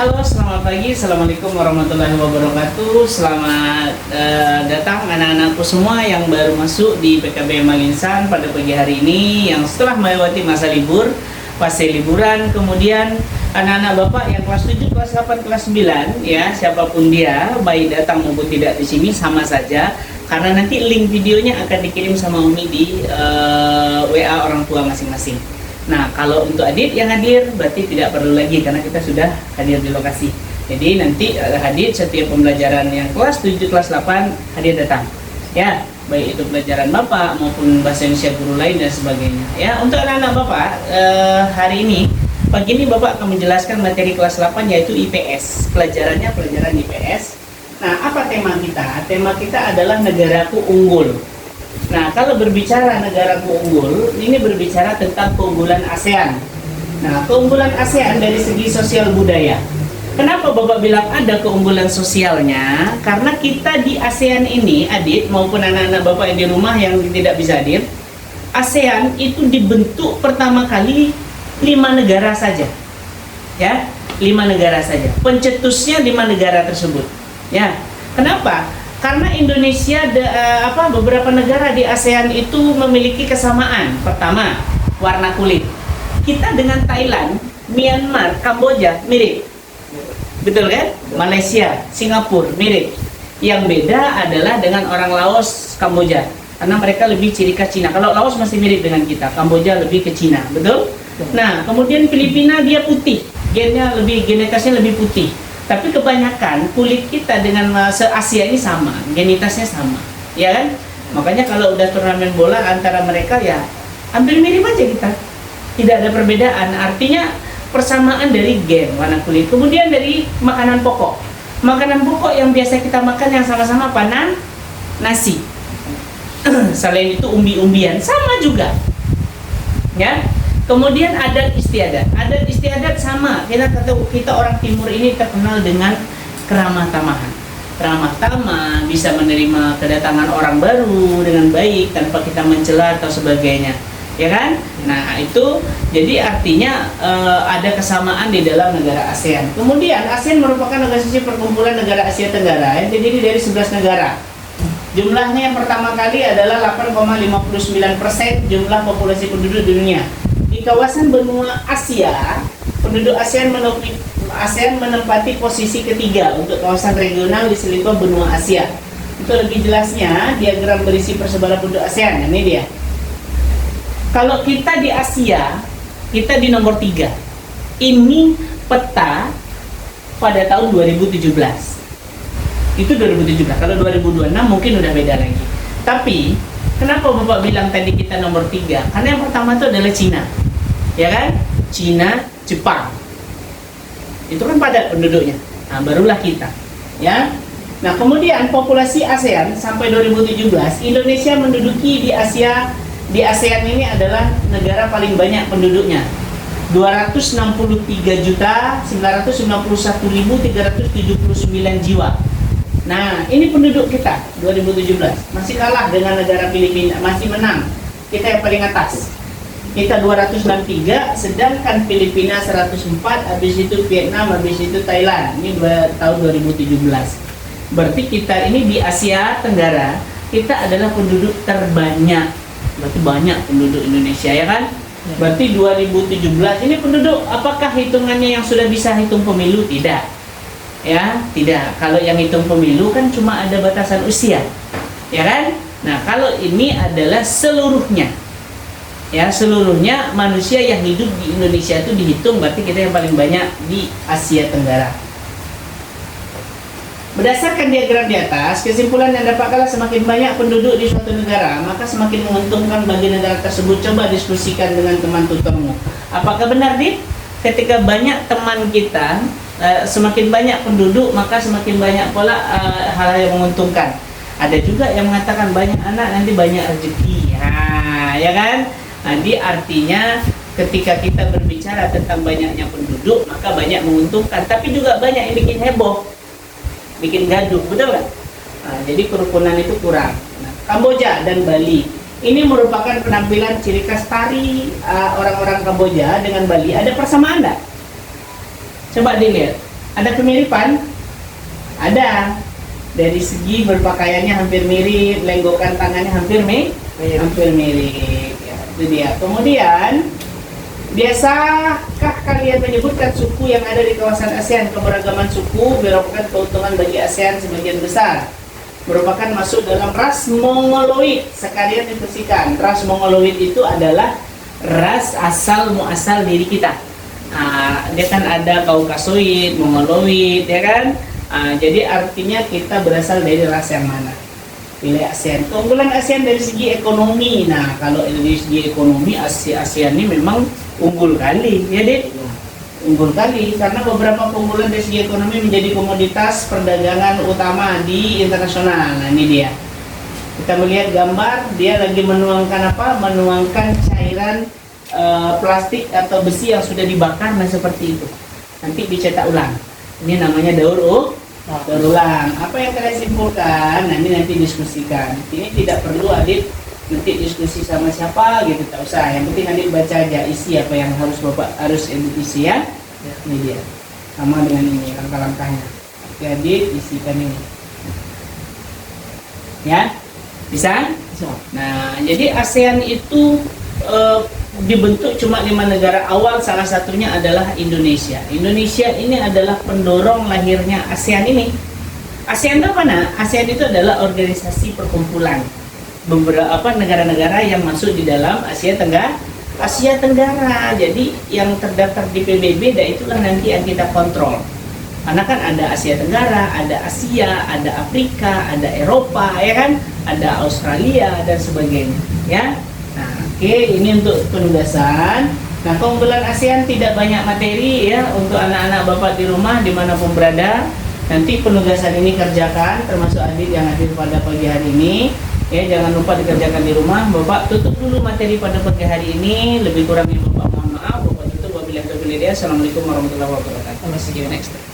Halo, selamat pagi. Assalamualaikum warahmatullahi wabarakatuh. Selamat datang anak-anakku semua yang baru masuk di PKB Malinsan pada pagi hari ini, yang setelah melewati masa libur, fase liburan. Kemudian anak-anak Bapak yang kelas 7, kelas 8, kelas 9, ya, siapapun dia, baik datang maupun tidak di sini sama saja, karena nanti link videonya akan dikirim sama Umi di WA orang tua masing-masing. Nah, kalau untuk Adit yang hadir berarti tidak perlu lagi karena kita sudah hadir di lokasi. Jadi nanti hadir setiap pembelajaran yang kelas 7, kelas 8 hadir datang. Ya, baik itu pelajaran Bapak maupun bahasa Indonesia guru lain dan sebagainya. Ya, untuk anak-anak Bapak hari ini pagi ini Bapak akan menjelaskan materi kelas 8 yaitu IPS. Pelajarannya pelajaran IPS. Nah, apa tema kita? Tema kita adalah negaraku unggul. Nah, kalau berbicara negaraku unggul, ini berbicara tentang keunggulan ASEAN. Nah, keunggulan ASEAN dari segi sosial budaya. Kenapa Bapak bilang ada keunggulan sosialnya? Karena kita di ASEAN ini, Adit maupun anak-anak Bapak yang di rumah yang tidak bisa hadir, ASEAN itu dibentuk pertama kali 5 negara saja. Ya, 5 negara saja. Pencetusnya 5 negara tersebut. Ya, kenapa? Karena Indonesia beberapa negara di ASEAN itu memiliki kesamaan. Pertama, warna kulit. Kita dengan Thailand, Myanmar, Kamboja mirip. Betul kan? Malaysia, Singapura mirip. Yang beda adalah dengan orang Laos, Kamboja. Karena mereka lebih ciri khas Cina. Kalau Laos masih mirip dengan kita, Kamboja lebih ke Cina, betul? Nah, kemudian Filipina dia putih. Genetitasnya lebih putih. Tapi kebanyakan kulit kita dengan se-Asia ini sama, genitasnya sama, ya kan? Makanya kalau udah turnamen bola antara mereka ya hampir mirip aja kita, tidak ada perbedaan. Artinya persamaan dari gen warna kulit. Kemudian dari makanan pokok yang biasa kita makan yang sama-sama apa? Nasi. Selain itu umbi-umbian sama juga, ya. Kemudian adat istiadat sama. Kita orang timur ini terkenal dengan keramah tamahan. Ramah tamah, bisa menerima kedatangan orang baru dengan baik tanpa kita mencela atau sebagainya, ya kan? Nah, itu jadi artinya ada kesamaan di dalam negara ASEAN. Kemudian ASEAN merupakan organisasi perkumpulan negara Asia Tenggara yang terdiri dari 11 negara. Jumlahnya yang pertama kali adalah 8,59% jumlah populasi penduduk di dunia. Di kawasan benua Asia, penduduk ASEAN menempati posisi ketiga untuk kawasan regional di seluruh benua Asia. Itu lebih jelasnya diagram berisi persebaran penduduk ASEAN. Ini dia. Kalau kita di Asia, kita di nomor 3. Ini peta pada tahun 2017. Itu 2017. Kalau 2026 mungkin udah beda lagi. Tapi kenapa Bapak bilang tadi kita nomor 3? Karena yang pertama itu adalah Cina. Ya kan? Cina, Jepang. Itu kan padat penduduknya. Nah, barulah kita. Ya. Nah, kemudian populasi ASEAN sampai 2017, Indonesia menduduki di ASEAN ini adalah negara paling banyak penduduknya. 263.991.379 jiwa. Nah, ini penduduk kita 2017. Masih kalah dengan negara Filipina, masih menang. Kita yang paling atas. Kita 263, sedangkan Filipina 104, habis itu Vietnam, habis itu Thailand. Ini tahun 2017. Berarti kita ini di Asia Tenggara, kita adalah penduduk terbanyak. Berarti banyak penduduk Indonesia, ya kan? Berarti 2017 ini penduduk, apakah hitungannya yang sudah bisa hitung pemilu? Tidak. Ya, tidak. Kalau yang hitung pemilu kan cuma ada batasan usia. Ya kan? Nah, kalau ini adalah seluruhnya. Ya, seluruhnya manusia yang hidup di Indonesia itu dihitung, berarti kita yang paling banyak di Asia Tenggara. Berdasarkan diagram di atas, kesimpulan yang dapatkanlah semakin banyak penduduk di suatu negara, maka semakin menguntungkan bagi negara tersebut. Coba diskusikan dengan teman tutormu. Apakah benar, Dit? Ketika banyak teman kita, semakin banyak penduduk, maka semakin banyak pula hal yang menguntungkan. Ada juga yang mengatakan banyak anak nanti banyak rezeki. Nah, ya kan? Jadi artinya ketika kita berbicara tentang banyaknya penduduk, maka banyak menguntungkan, tapi juga banyak yang bikin heboh, bikin gaduh, betul nggak? Nah, jadi kerukunan itu kurang. Nah, Kamboja dan Bali ini merupakan penampilan ciri khas tari orang-orang Kamboja dengan Bali. Ada persamaan nggak? Coba dilihat. Ada kemiripan? Ada. Dari segi berpakaiannya hampir mirip, lenggokan tangannya hampir mirip. Ya, itu dia. Kemudian, biasakah kalian menyebutkan suku yang ada di kawasan ASEAN? Keberagaman suku merupakan keuntungan bagi ASEAN sebagian besar. Merupakan masuk dalam ras Mongoloid. Sekalian dibersihkan. Ras Mongoloid itu adalah ras asal muasal diri kita. Dia kan ada Kaukasoid, Mongoloid, ya kan? Jadi artinya kita berasal dari ras yang mana? Pilih ASEAN. Keunggulan ASEAN dari segi ekonomi. Nah, kalau dari segi ekonomi ASEAN ini memang unggul kali, ya Dit? Unggul kali karena beberapa keunggulan dari segi ekonomi menjadi komoditas perdagangan utama di internasional. Nah, ini dia. Kita melihat gambar, dia lagi menuangkan apa? Menuangkan cairan plastik atau besi yang sudah dibakar, nah seperti itu. Nanti dicetak ulang. Ini namanya daur ulang. Apa yang kalian simpulkan? Nah, ini nanti diskusikan. Ini tidak perlu Adit nanti diskusi sama siapa gitu, tak usah. Yang penting Adit baca aja isi apa yang harus Adit isi ya. Ini dia. Sama dengan ini langkah-langkahnya. Oke, Adit isikan ini. Ya? Bisa? Nah, jadi ASEAN itu dibentuk cuma 5 negara awal, salah satunya adalah Indonesia. Indonesia ini adalah pendorong lahirnya ASEAN ini. ASEAN itu apa? Nah, ASEAN itu adalah organisasi perkumpulan beberapa negara-negara yang masuk di dalam Asia Tenggara. Jadi yang terdaftar di PBB, dan itulah nanti yang kita kontrol. Karena kan ada Asia Tenggara, ada Asia, ada Afrika, ada Eropa, ya kan? Ada Australia dan sebagainya, ya. Nah, oke, ini untuk penugasan. Nah, keunggulan ASEAN tidak banyak materi ya untuk anak-anak Bapak di rumah dimanapun berada. Nanti penugasan ini kerjakan, termasuk Adit yang hadir pada pagi hari ini. Ya, jangan lupa dikerjakan di rumah. Bapak tutup dulu materi pada pagi hari ini. Lebih kurangnya Bapak mohon maaf. Bapak tutup. Wabillahi taufiq wal hidayah. Assalamualaikum warahmatullahi wabarakatuh. See you next time.